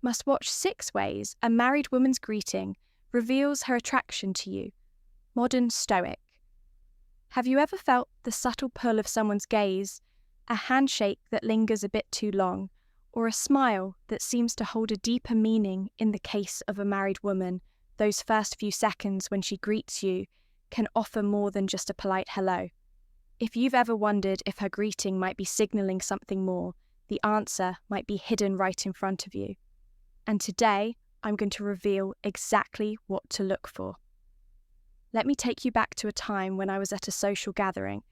must watch 6 ways a married woman's greeting reveals her attraction to you. Modern Stoic. Have you ever felt the subtle pull of someone's gaze, a handshake that lingers a bit too long, or a smile that seems to hold a deeper meaning? In the case of a married woman, those first few seconds when she greets you can offer more than just a polite hello. If you've ever wondered if her greeting might be signaling something more, the answer might be hidden right in front of you. And today, I'm going to reveal exactly what to look for. Let me take you back to a time when I was at a social gathering.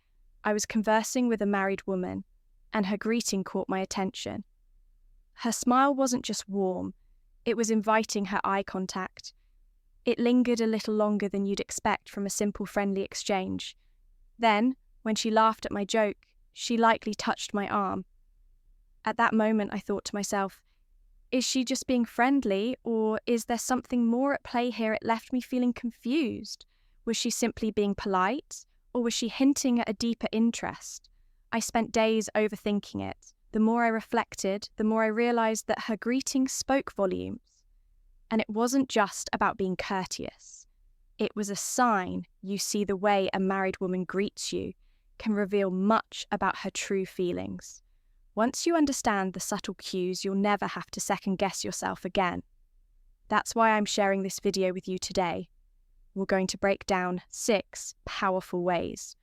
I was conversing with a married woman, and her greeting caught my attention. Her smile wasn't just warm, it was inviting her eye contact. It lingered a little longer than you'd expect from a simple friendly exchange. Then, when she laughed at my joke, she lightly touched my arm. At that moment, I thought to myself, is she just being friendly, or is there something more at play here? It left me feeling confused. Was she simply being polite, or was she hinting at a deeper interest? I spent days overthinking it. The more I reflected, the more I realized that her greeting spoke volumes. And it wasn't just about being courteous. It was a sign. You see, the way a married woman greets you can reveal much about her true feelings. Once you understand the subtle cues, you'll never have to second-guess yourself again. That's why I'm sharing this video with you today. We're going to break down 6 powerful ways.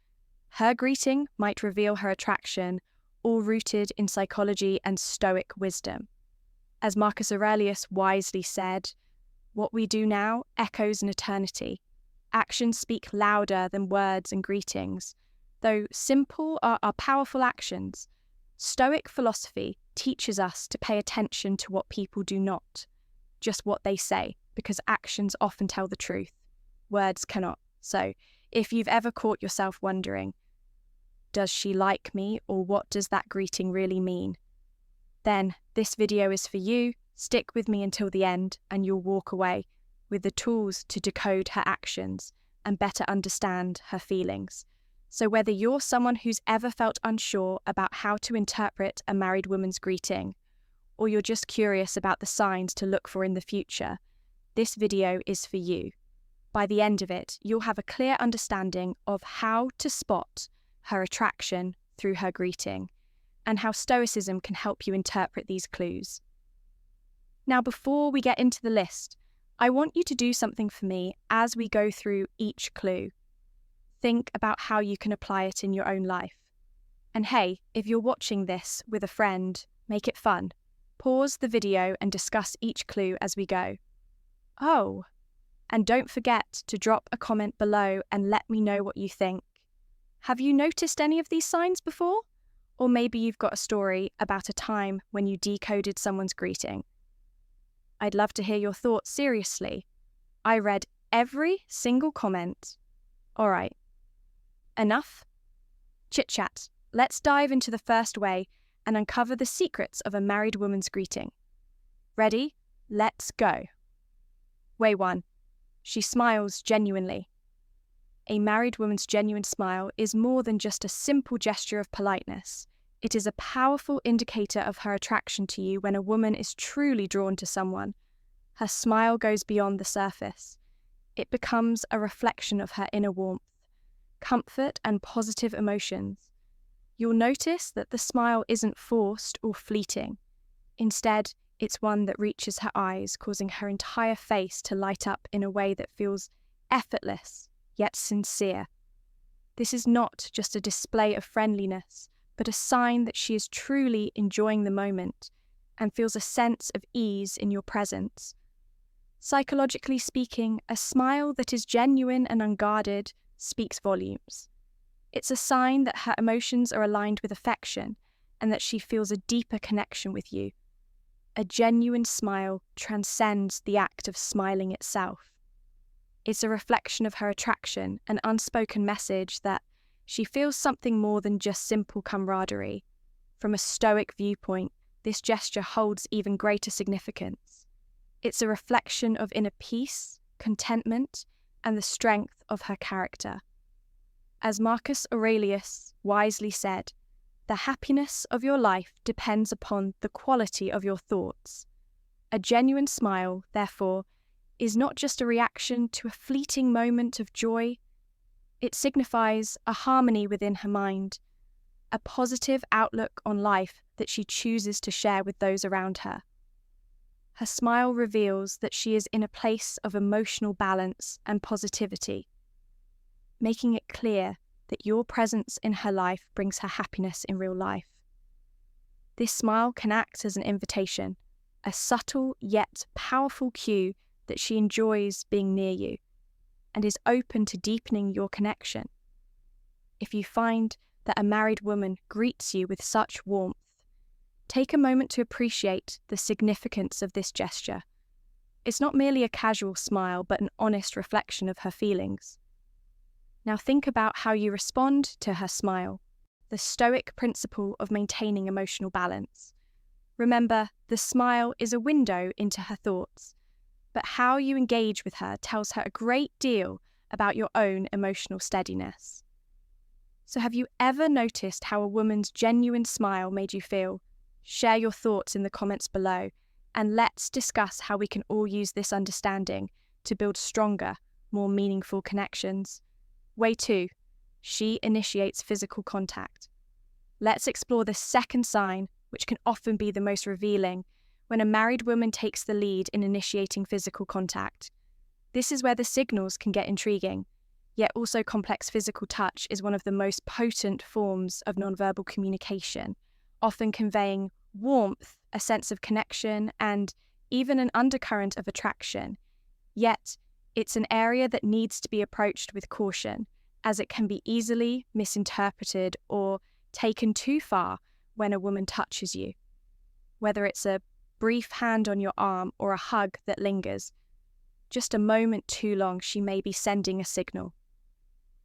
Her greeting might reveal her attraction, all rooted in psychology and Stoic wisdom. As Marcus Aurelius wisely said, "What we do now echoes an eternity. Actions speak louder than words and greetings. Though simple are powerful actions. Stoic philosophy teaches us to pay attention to what people do not, just what they say, because actions often tell the truth. Words cannot. So, if you've ever caught yourself wondering, does she like me, or what does that greeting really mean? Then this video is for you. Stick with me until the end, and you'll walk away with the tools to decode her actions and better understand her feelings. So whether you're someone who's ever felt unsure about how to interpret a married woman's greeting, or you're just curious about the signs to look for in the future, this video is for you. By the end of it, you'll have a clear understanding of how to spot her attraction through her greeting, and how Stoicism can help you interpret these clues. Now, before we get into the list, I want you to do something for me as we go through each clue. Think about how you can apply it in your own life. And hey, if you're watching this with a friend, make it fun. Pause the video and discuss each clue as we go. Oh, and don't forget to drop a comment below and let me know what you think. Have you noticed any of these signs before? Or maybe you've got a story about a time when you decoded someone's greeting. I'd love to hear your thoughts, seriously. I read every single comment. All right. Enough chit-chat. Let's dive into the first way and uncover the secrets of a married woman's greeting. Ready? Let's go. Way 1. She smiles genuinely. A married woman's genuine smile is more than just a simple gesture of politeness. It is a powerful indicator of her attraction to you. When a woman is truly drawn to someone, her smile goes beyond the surface. It becomes a reflection of her inner warmth, comfort, and positive emotions. You'll notice that the smile isn't forced or fleeting. Instead, it's one that reaches her eyes, causing her entire face to light up in a way that feels effortless, yet sincere. This is not just a display of friendliness, but a sign that she is truly enjoying the moment and feels a sense of ease in your presence. Psychologically speaking, a smile that is genuine and unguarded speaks volumes. It's a sign that her emotions are aligned with affection and that she feels a deeper connection with you. A genuine smile transcends the act of smiling itself. It's a reflection of her attraction, an unspoken message that she feels something more than just simple camaraderie. From a Stoic viewpoint, this gesture holds even greater significance. It's a reflection of inner peace, contentment, and the strength of her character. As Marcus Aurelius wisely said, "The happiness of your life depends upon the quality of your thoughts." A genuine smile, therefore, is not just a reaction to a fleeting moment of joy. It signifies a harmony within her mind, a positive outlook on life that she chooses to share with those around her. Her smile reveals that she is in a place of emotional balance and positivity, making it clear that your presence in her life brings her happiness in real life. This smile can act as an invitation, a subtle yet powerful cue that she enjoys being near you and is open to deepening your connection. If you find that a married woman greets you with such warmth, take a moment to appreciate the significance of this gesture. It's not merely a casual smile, but an honest reflection of her feelings. Now think about how you respond to her smile, the Stoic principle of maintaining emotional balance. Remember, the smile is a window into her thoughts, but how you engage with her tells her a great deal about your own emotional steadiness. So have you ever noticed how a woman's genuine smile made you feel? Share your thoughts in the comments below, and let's discuss how we can all use this understanding to build stronger, more meaningful connections. Way 2. She initiates physical contact. Let's explore the second sign, which can often be the most revealing, when a married woman takes the lead in initiating physical contact. This is where the signals can get intriguing, yet also complex. Physical touch is one of the most potent forms of nonverbal communication, often conveying warmth, a sense of connection, and even an undercurrent of attraction. Yet, it's an area that needs to be approached with caution, as it can be easily misinterpreted or taken too far when a woman touches you. Whether it's a brief hand on your arm or a hug that lingers, just a moment too long, she may be sending a signal.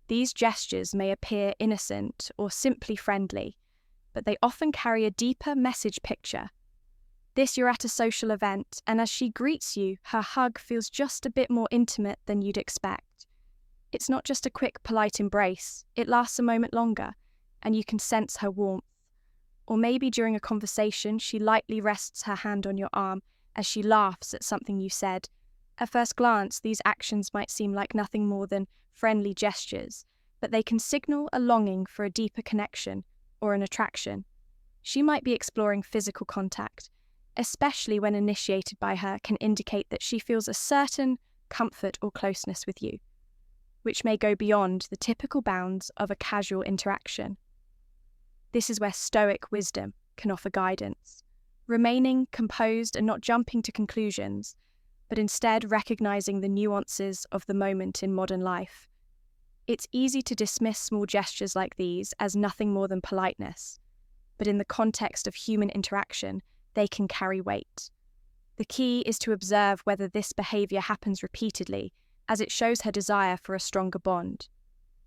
These gestures may appear innocent or simply friendly, but they often carry a deeper message picture. You're at a social event, and as she greets you, her hug feels just a bit more intimate than you'd expect. It's not just a quick, polite embrace, it lasts a moment longer, and you can sense her warmth. Or maybe during a conversation, she lightly rests her hand on your arm as she laughs at something you said. At first glance, these actions might seem like nothing more than friendly gestures, but they can signal a longing for a deeper connection or an attraction. She might be exploring physical contact, especially when initiated by her, can indicate that she feels a certain comfort or closeness with you, which may go beyond the typical bounds of a casual interaction. This is where Stoic wisdom can offer guidance, remaining composed and not jumping to conclusions, but instead recognizing the nuances of the moment in modern life. It's easy to dismiss small gestures like these as nothing more than politeness, but in the context of human interaction, they can carry weight. The key is to observe whether this behavior happens repeatedly, as it shows her desire for a stronger bond.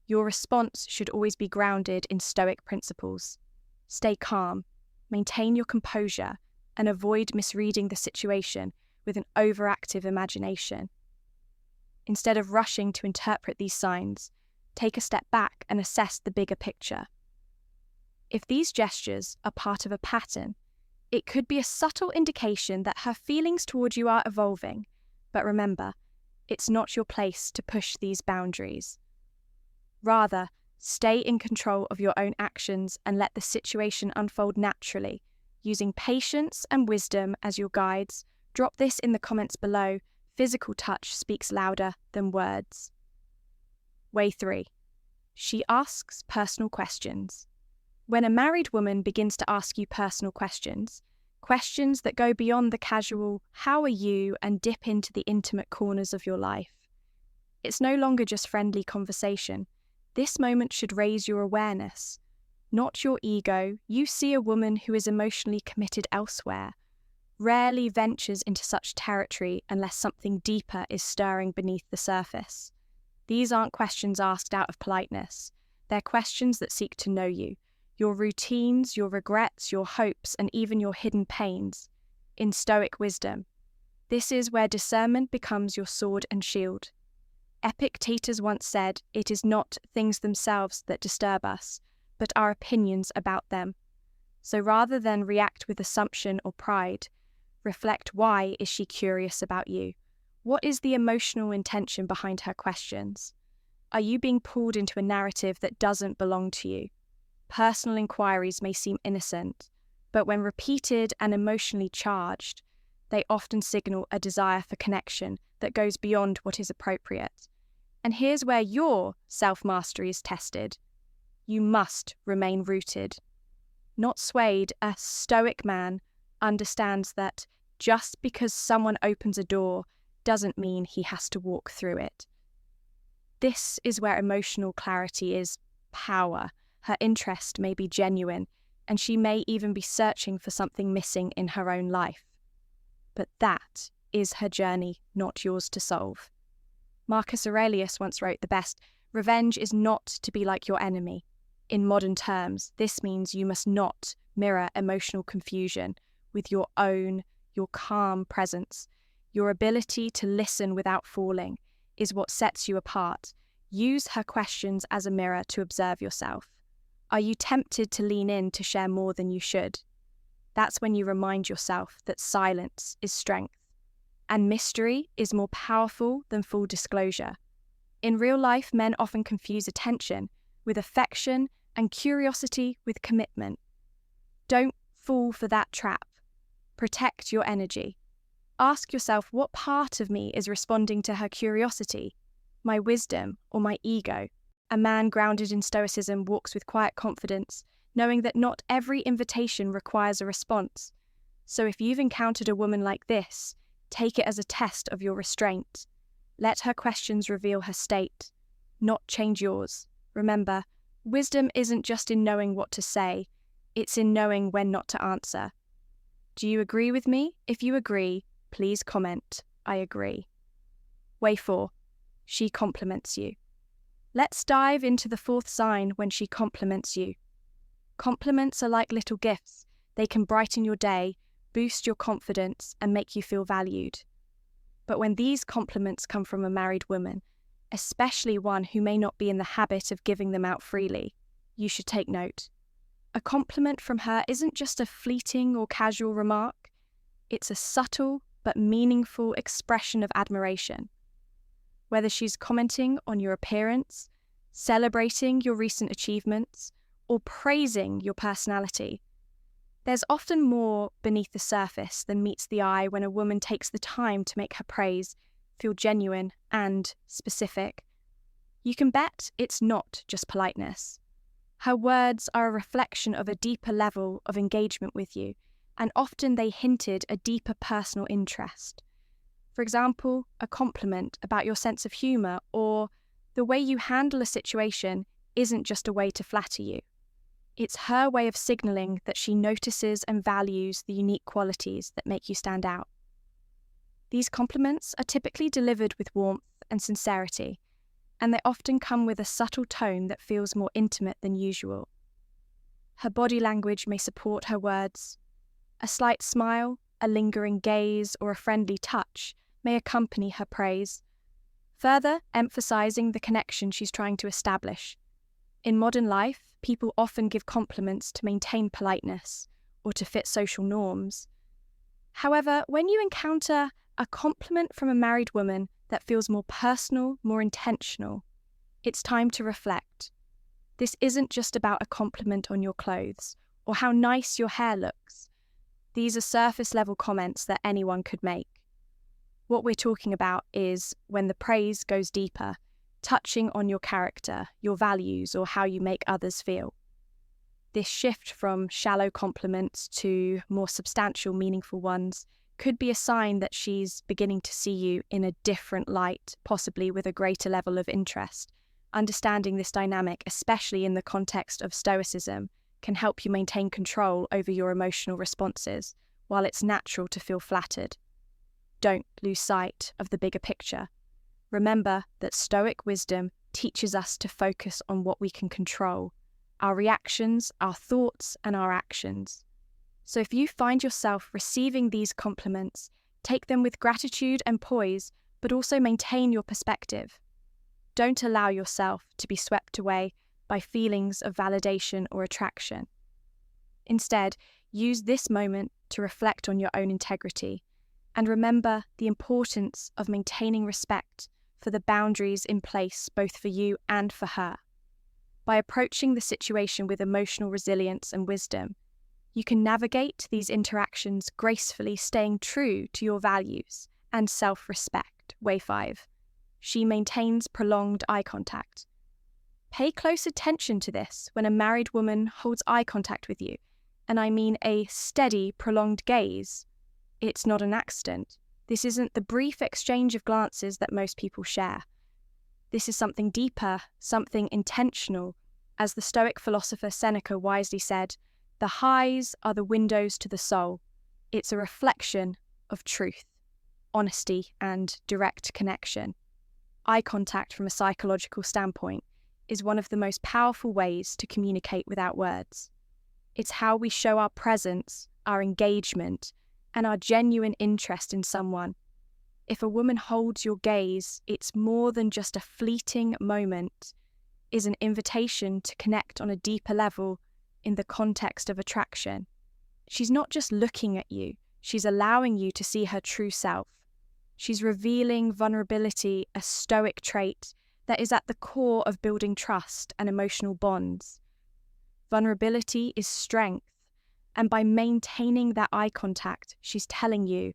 Your response should always be grounded in Stoic principles. Stay calm, maintain your composure, and avoid misreading the situation with an overactive imagination. Instead of rushing to interpret these signs, take a step back and assess the bigger picture. If these gestures are part of a pattern, it could be a subtle indication that her feelings toward you are evolving. But remember, it's not your place to push these boundaries. Rather, stay in control of your own actions and let the situation unfold naturally, using patience and wisdom as your guides. Drop this in the comments below. Physical touch speaks louder than words. Way 3. She asks personal questions. When a married woman begins to ask you personal questions that go beyond the casual "how are you" and dip into the intimate corners of your life, it's no longer just friendly conversation. This moment should raise your awareness, not your ego. You see a woman who is emotionally committed elsewhere, rarely ventures into such territory unless something deeper is stirring beneath the surface. These aren't questions asked out of politeness. They're questions that seek to know you, your routines, your regrets, your hopes, and even your hidden pains. In Stoic wisdom, this is where discernment becomes your sword and shield. Epictetus once said, "It is not things themselves that disturb us, but our opinions about them." So rather than react with assumption or pride, Reflect, why is she curious about you? What is the emotional intention behind her questions? Are you being pulled into a narrative that doesn't belong to you? Personal inquiries may seem innocent, but when repeated and emotionally charged, they often signal a desire for connection that goes beyond what is appropriate. And here's where your self-mastery is tested. You must remain rooted, not swayed. A Stoic man understands that just because someone opens a door doesn't mean he has to walk through it. This is where emotional clarity is power. Her interest may be genuine, and she may even be searching for something missing in her own life. But that is her journey, not yours to solve. Marcus Aurelius once wrote the best, "Revenge is not to be like your enemy." In modern terms, this means you must not mirror emotional confusion with your calm presence. Your ability to listen without falling is what sets you apart. Use her questions as a mirror to observe yourself. Are you tempted to lean in to share more than you should? That's when you remind yourself that silence is strength, and mystery is more powerful than full disclosure. In real life, men often confuse attention with affection and curiosity with commitment. Don't fall for that trap. Protect your energy. Ask yourself, what part of me is responding to her curiosity? My wisdom or my ego? A man grounded in Stoicism walks with quiet confidence, knowing that not every invitation requires a response. So if you've encountered a woman like this, take it as a test of your restraint. Let her questions reveal her state, not change yours. Remember, wisdom isn't just in knowing what to say, it's in knowing when not to answer. Do you agree with me? If you agree, please comment, "I agree." Way 4. She compliments you. Let's dive into the 4th sign when she compliments you. Compliments are like little gifts. They can brighten your day, boost your confidence, and make you feel valued. But when these compliments come from a married woman, especially one who may not be in the habit of giving them out freely, you should take note. A compliment from her isn't just a fleeting or casual remark. It's a subtle but meaningful expression of admiration. Whether she's commenting on your appearance, celebrating your recent achievements, or praising your personality, there's often more beneath the surface than meets the eye when a woman takes the time to make her praise feel genuine and specific. You can bet it's not just politeness. Her words are a reflection of a deeper level of engagement with you, and often they hinted a deeper personal interest. For example, a compliment about your sense of humour or the way you handle a situation isn't just a way to flatter you. It's her way of signalling that she notices and values the unique qualities that make you stand out. These compliments are typically delivered with warmth and sincerity, and they often come with a subtle tone that feels more intimate than usual. Her body language may support her words. A slight smile, a lingering gaze, or a friendly touch may accompany her praise, further emphasizing the connection she's trying to establish. In modern life, people often give compliments to maintain politeness or to fit social norms. However, when you encounter a compliment from a married woman that feels more personal, more intentional, it's time to reflect. This isn't just about a compliment on your clothes or how nice your hair looks. These are surface-level comments that anyone could make. What we're talking about is when the praise goes deeper, touching on your character, your values, or how you make others feel. This shift from shallow compliments to more substantial, meaningful ones could be a sign that she's beginning to see you in a different light, possibly with a greater level of interest. Understanding this dynamic, especially in the context of Stoicism, can help you maintain control over your emotional responses, while it's natural to feel flattered. Don't lose sight of the bigger picture. Remember that Stoic wisdom teaches us to focus on what we can control, our reactions, our thoughts, and our actions. So if you find yourself receiving these compliments, take them with gratitude and poise, but also maintain your perspective. Don't allow yourself to be swept away by feelings of validation or attraction. Instead, Use this moment to reflect on your own integrity and remember the importance of maintaining respect for the boundaries in place both for you and for her. By approaching the situation with emotional resilience and wisdom, you can navigate these interactions gracefully, staying true to your values and self-respect. Way 5. She maintains prolonged eye contact. Pay close attention to this when a married woman holds eye contact with you, and I mean a steady, prolonged gaze. It's not an accident. This isn't the brief exchange of glances that most people share. This is something deeper, something intentional. As the Stoic philosopher Seneca wisely said, the eyes are the windows to the soul. It's a reflection of truth, honesty, and direct connection. Eye contact from a psychological standpoint is one of the most powerful ways to communicate without words. It's how we show our presence, our engagement, and our genuine interest in someone. If a woman holds your gaze, it's more than just a fleeting moment, is an invitation to connect on a deeper level in the context of attraction. She's not just looking at you, she's allowing you to see her true self. She's revealing vulnerability, a Stoic trait that is at the core of building trust and emotional bonds. Vulnerability is strength, and by maintaining that eye contact, she's telling you,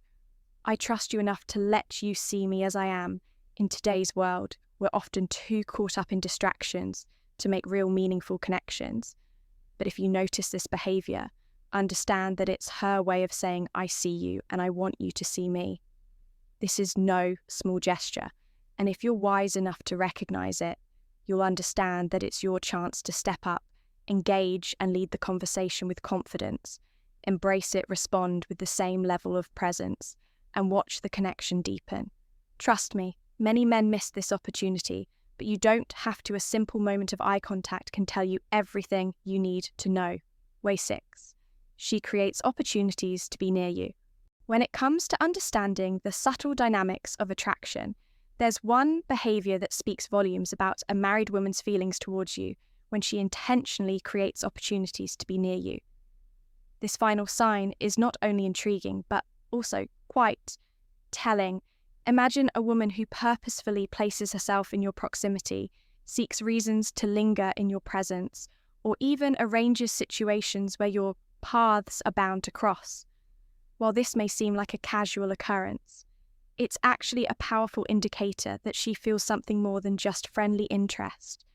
I trust you enough to let you see me as I am. In today's world, we're often too caught up in distractions to make real meaningful connections. But if you notice this behavior, understand that it's her way of saying, I see you and I want you to see me. This is no small gesture, and if you're wise enough to recognize it, you'll understand that it's your chance to step up, engage and lead the conversation with confidence, embrace it, respond with the same level of presence, and watch the connection deepen. Trust me, many men miss this opportunity, but you don't have to. A simple moment of eye contact can tell you everything you need to know. Way 6. She creates opportunities to be near you. When it comes to understanding the subtle dynamics of attraction, there's one behavior that speaks volumes about a married woman's feelings towards you when she intentionally creates opportunities to be near you. This final sign is not only intriguing, but also quite telling. Imagine a woman who purposefully places herself in your proximity, seeks reasons to linger in your presence, or even arranges situations where your paths are bound to cross. While this may seem like a casual occurrence, it's actually a powerful indicator that she feels something more than just friendly interest.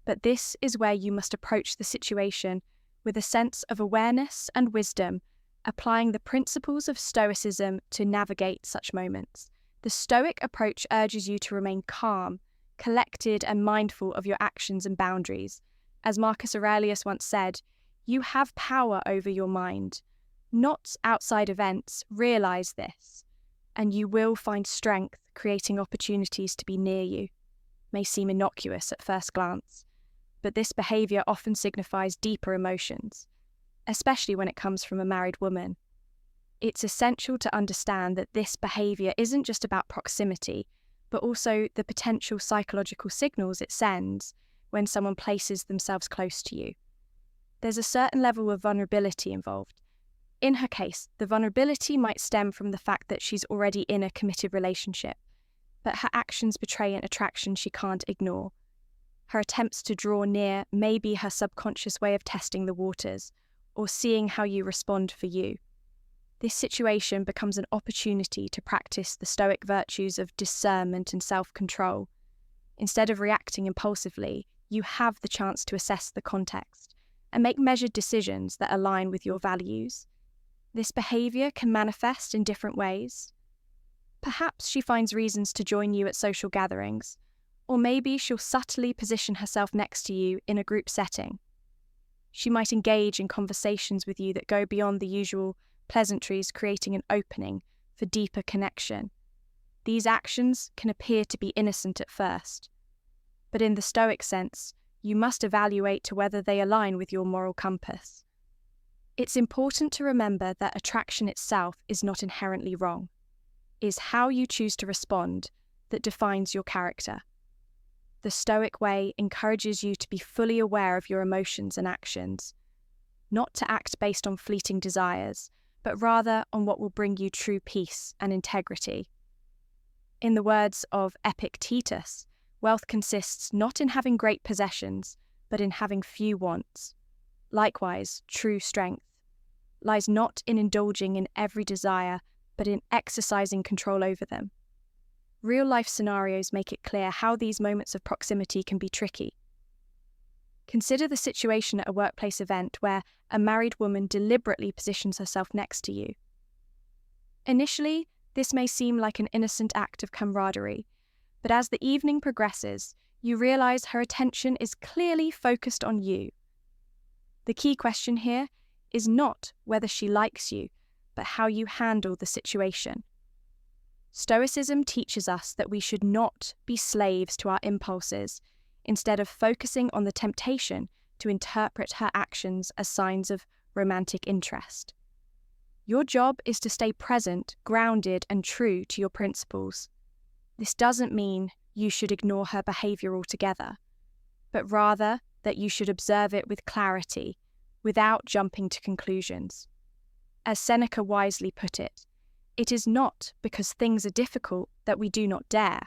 But this is where you must approach the situation with a sense of awareness and wisdom, applying the principles of Stoicism to navigate such moments. The Stoic approach urges you to remain calm, collected, and mindful of your actions and boundaries. As Marcus Aurelius once said, you have power over your mind, not outside events. Realize this, and you will find strength creating opportunities to be near you. May seem innocuous at first glance, but this behavior often signifies deeper emotions, especially when it comes from a married woman. It's essential to understand that this behavior isn't just about proximity, but also the potential psychological signals it sends when someone places themselves close to you. There's a certain level of vulnerability involved. In her case, the vulnerability might stem from the fact that she's already in a committed relationship, but her actions betray an attraction she can't ignore. Her attempts to draw near may be her subconscious way of testing the waters, or seeing how you respond for you. This situation becomes an opportunity to practice the Stoic virtues of discernment and self-control. Instead of reacting impulsively, you have the chance to assess the context and make measured decisions that align with your values. This behavior can manifest in different ways. Perhaps she finds reasons to join you at social gatherings, or maybe she'll subtly position herself next to you in a group setting. She might engage in conversations with you that go beyond the usual pleasantries, creating an opening for deeper connection. These actions can appear to be innocent at first, but in the Stoic sense, you must evaluate to whether they align with your moral compass. It's important to remember that attraction itself is not inherently wrong. It is how you choose to respond that defines your character. The Stoic way encourages you to be fully aware of your emotions and actions. not to act based on fleeting desires, but rather on what will bring you true peace and integrity. In the words of Epictetus, wealth consists not in having great possessions, but in having few wants. Likewise, true strength lies not in indulging in every desire, but in exercising control over them. Real-life scenarios make it clear how these moments of proximity can be tricky. Consider the situation at a workplace event where a married woman deliberately positions herself next to you. Initially, this may seem like an innocent act of camaraderie, but as the evening progresses, you realize her attention is clearly focused on you. The key question here is not whether she likes you, but how you handle the situation. Stoicism teaches us that we should not be slaves to our impulses, instead of focusing on the temptation to interpret her actions as signs of romantic interest. Your job is to stay present, grounded, and true to your principles. This doesn't mean you should ignore her behavior altogether, but rather that you should observe it with clarity, without jumping to conclusions. As Seneca wisely put it, it is not because things are difficult that we do not dare.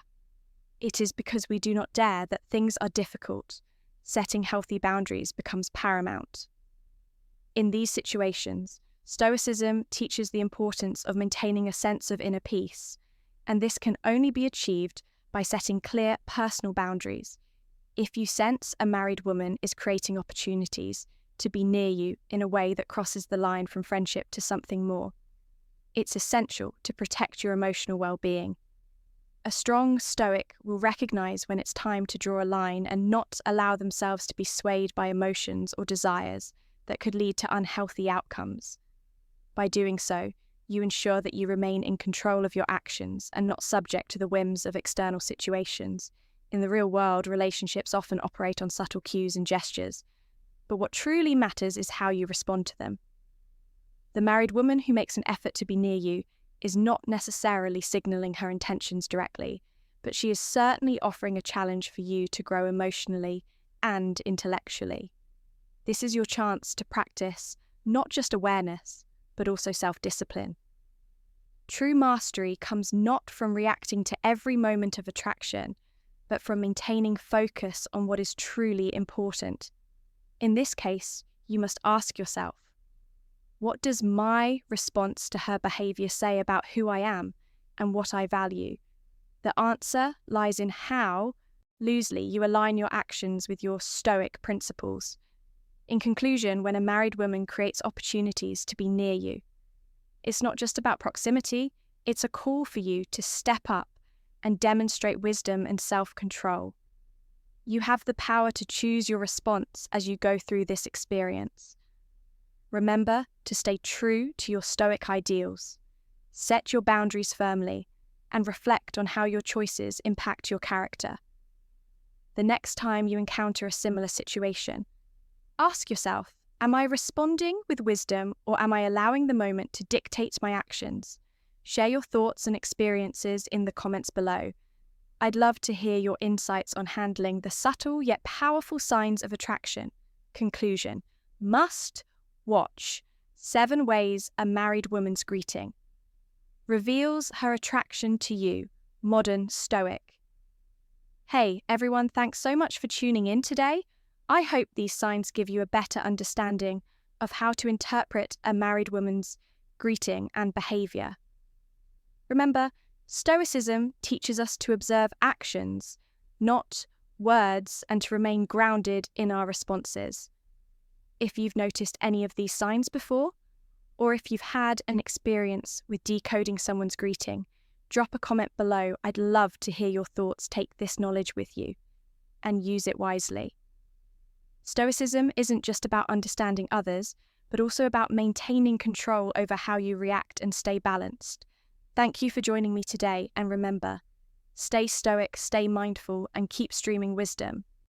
It is because we do not dare that things are difficult. Setting healthy boundaries becomes paramount. In these situations, Stoicism teaches the importance of maintaining a sense of inner peace, and this can only be achieved by setting clear personal boundaries. If you sense a married woman is creating opportunities to be near you in a way that crosses the line from friendship to something more, it's essential to protect your emotional well-being. A strong Stoic will recognize when it's time to draw a line and not allow themselves to be swayed by emotions or desires that could lead to unhealthy outcomes. By doing so, you ensure that you remain in control of your actions and not subject to the whims of external situations. In the real world, relationships often operate on subtle cues and gestures, but what truly matters is how you respond to them. The married woman who makes an effort to be near you is not necessarily signaling her intentions directly, but she is certainly offering a challenge for you to grow emotionally and intellectually. This is your chance to practice not just awareness, but also self-discipline. True mastery comes not from reacting to every moment of attraction, but from maintaining focus on what is truly important. In this case, you must ask yourself, what does my response to her behavior say about who I am and what I value? The answer lies in how loosely you align your actions with your Stoic principles. In conclusion, when a married woman creates opportunities to be near you, it's not just about proximity, it's a call for you to step up and demonstrate wisdom and self-control. You have the power to choose your response as you go through this experience. Remember to stay true to your Stoic ideals, set your boundaries firmly, and reflect on how your choices impact your character. The next time you encounter a similar situation, ask yourself, am I responding with wisdom or am I allowing the moment to dictate my actions? Share your thoughts and experiences in the comments below. I'd love to hear your insights on handling the subtle yet powerful signs of attraction. Conclusion: must watch 7 ways a married woman's greeting reveals her attraction to you. Modern Stoic. Hey everyone, thanks so much for tuning in today. I hope these signs give you a better understanding of how to interpret a married woman's greeting and behavior. Remember, Stoicism teaches us to observe actions, not words, and to remain grounded in our responses. If you've noticed any of these signs before, or if you've had an experience with decoding someone's greeting, drop a comment below. I'd love to hear your thoughts. Take this knowledge with you and use it wisely. Stoicism isn't just about understanding others, but also about maintaining control over how you react and stay balanced. Thank you for joining me today, and remember, stay stoic, stay mindful, and keep streaming wisdom.